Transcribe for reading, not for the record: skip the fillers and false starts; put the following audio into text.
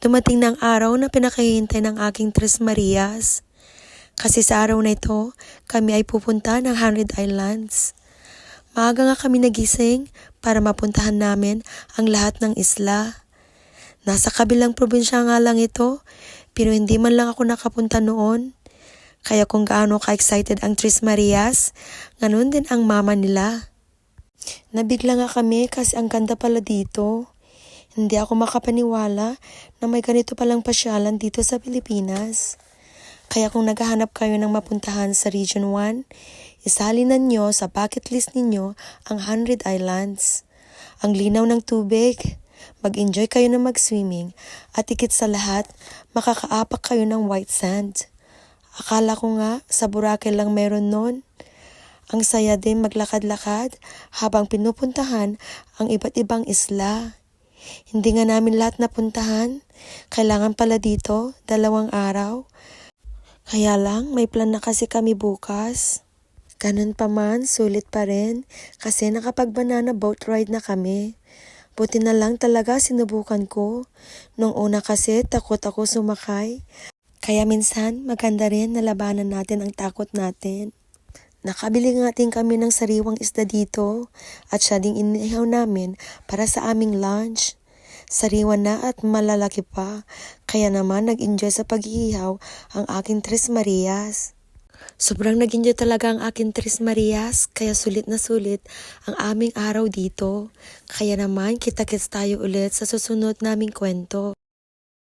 Dumating na ang araw na pinakahihintay ng aking Tres Marias. Kasi sa araw na ito, kami ay pupunta ng 100 Islands. Maaga nga kami nagising para mapuntahan namin ang lahat ng isla. Nasa kabilang probinsya nga lang ito, pero hindi man lang ako nakapunta noon. Kaya kung gaano ka-excited ang Tres Marias, ganun din ang mama nila. Nabigla nga kami kasi ang ganda pala dito. Hindi ako makapaniwala na may ganito palang pasyalan dito sa Pilipinas. Kaya kung naghahanap kayo ng mapuntahan sa Region 1, isalinan nyo sa bucket list ninyo ang 100 Islands. Ang linaw ng tubig, mag-enjoy kayo na mag-swimming, at higit sa lahat, makakaapak kayo ng white sand. Akala ko nga sa Boracay lang meron nun. Ang saya din maglakad-lakad habang pinupuntahan ang iba't ibang isla. Hindi nga namin lahat napuntahan. Kailangan pala dito 2 araw. Kaya lang may plan na kasi kami bukas. Ganun pa man, sulit pa rin kasi nakapag-banana boat ride na kami. Buti na lang talaga sinubukan ko. Nung una kasi takot ako sumakay. Kaya minsan maganda rin na labanan natin ang takot natin. Nakabili nga din kami ng sariwang isda dito at siya ding inihaw namin para sa aming lunch. Sariwa na at malalaki pa, kaya naman nag-enjoy sa paghihihaw ang aking Tres Marias. Sobrang nag-enjoy talaga ang aking Tres Marias, kaya sulit na sulit ang aming araw dito. Kaya naman kita-kits tayo ulit sa susunod naming kwento.